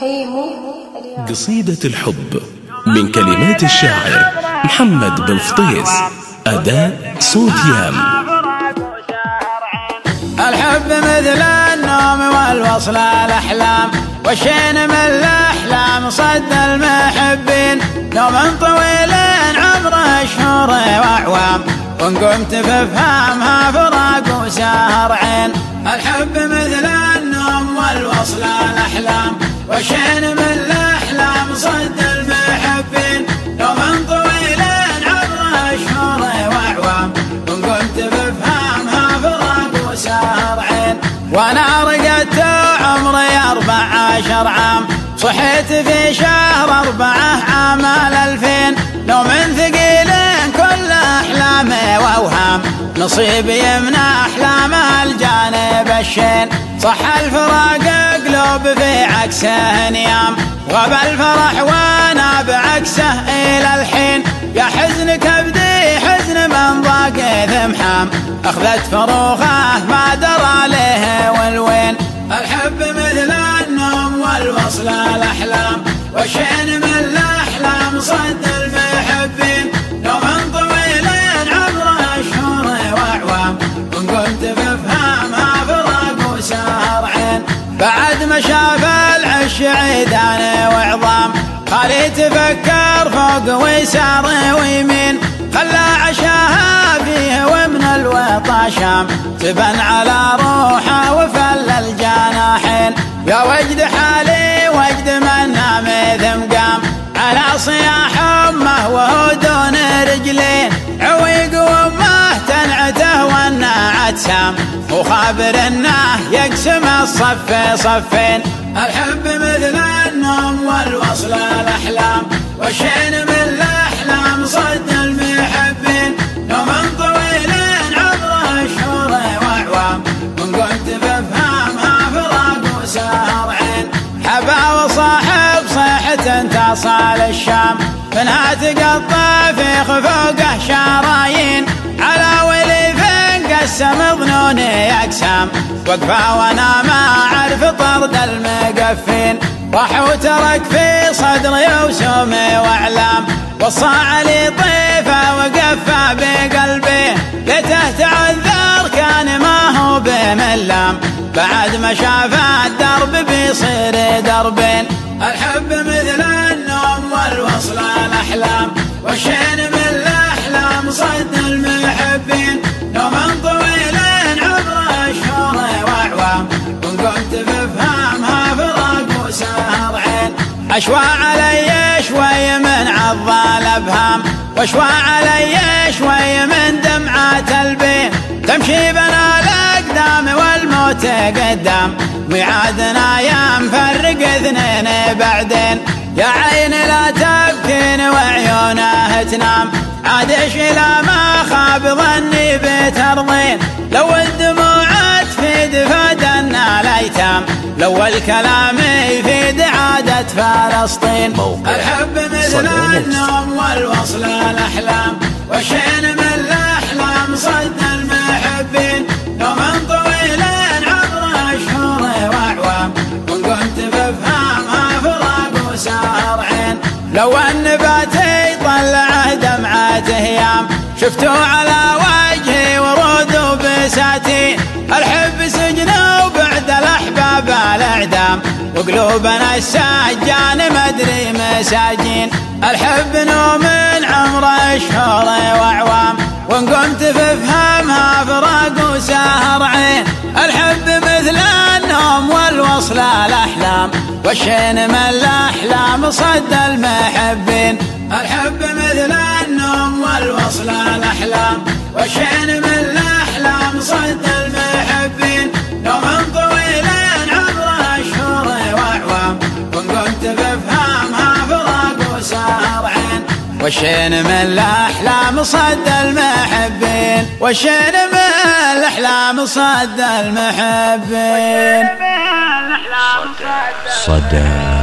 الرحيم. قصيدة الحب من كلمات الشاعر محمد بن فطيس، أداء صوت يام. الحب مثل النوم والوصل الأحلام، والشين من الأحلام صد المحبين. نوم طويل عمره شهور وأعوام، وإن قمت بفهمها فراق وسهر عين. الحب مثل النوم والوصل الأحلام، والشين من الأحلام صد المحبين. نوم طويل عمره شهور وأعوام، وإن قمت بفهمها فراق وسهر عين. وأنا رقدت عمري 14 عام، صحيت في شهر 4 عام 2000. نوم ثقيل كل أحلامي وأوهام، نصيبي من أحلام الجانب الشين. صح الفراق قلوب في عكسه نيام، غاب الفرح وانا بعكسه إلى الحين. يا حزن كبدي حزن من ضاق ذمحام، أخذت فروخه ما درى له والوين. الحب مثل النوم والوصل الأحلام، والشين من الأحلام صد المحبين. نوم طويل عمره شهور وأعوام، وإن قمت بفهمها فراق وسهر عين. بعد ما شاف العش عيدان وعظام، خالي تفكر فوق ويسار ويمين. خلى عشاها فيه ومن الوطا شام، تبن على روحه وفل الجناحين. يا وجد حالي وجد من نام ذم قام، على صياح امه وهو دون رجلين. عويق وامه تنعته والناعت سام، وخابر انه يقسم الصف صفين. الحب مثل النوم والوصل الأحلام، والشين من الأحلام صد المحبين. نوم طويل عمره شهور وأعوام، وإن قمت بفهمها فراق وسهر عين. حبا وصاحب صيحة تصال الشام، منها تقطع في خفوقه شرايين. على ولي فين قسم ظنوني أقسام، وقفا وانا ما أعرف طرد المقفين. راح وترك في صدري وسومي واعلام، وصى علي طيفه وقفى بقلبي. ليته تعذر كان ما هو بملام، بعد ما شاف الدرب بيصير دربين. الحب مثل النوم والوصل الأحلام، والشين من الأحلام صد المحبين. نوم طويل عمره شهور وأعوام، وإن قمت بفهمها فراق وسهر عين. أشوى علي شوي من عض الأبهام، واشوى علي شوي من دمعات البين. تمشي بنا الأقدام والموت قدام، ميعادنا يا مفرق اثنين بعدين. يا عين لا تبكين وعيونها تنام، عادش إلى ما خاب ظني بترضين. لو الدموع تفيد فدنا الأيتام، لو الكلام يفيد عادة فلسطين. الحب مثل النوم والوصل الأحلام، والشين من الأحلام صد المحبين. نوم طويل عمره شهور وأعوام، وإن قمت بفهمها فراق وسهر عين. لو النبات يطلعه دمعة هيام، شفتوا على وجهي ورود وبساتين. الحب سجن وبعد الأحباب الإعدام، وقلوبنا السجان مدري مساجين. الحب نوم عمره شهور وأعوام، وإن قمت بفهمها فراق وسهر عين. الحب مثل النوم والوصل الأحلام، والشين من الأحلام صد المحبين. الحب مثل النوم والوصل الأحلام، والشين من الأحلام صد المحبين. نوم طويل عمره شهور وأعوام، وإن قمت بفهمها فراق وسهر عين. والشين من الأحلام صد المحبين، والشين من الأحلام صد المحبين. صدى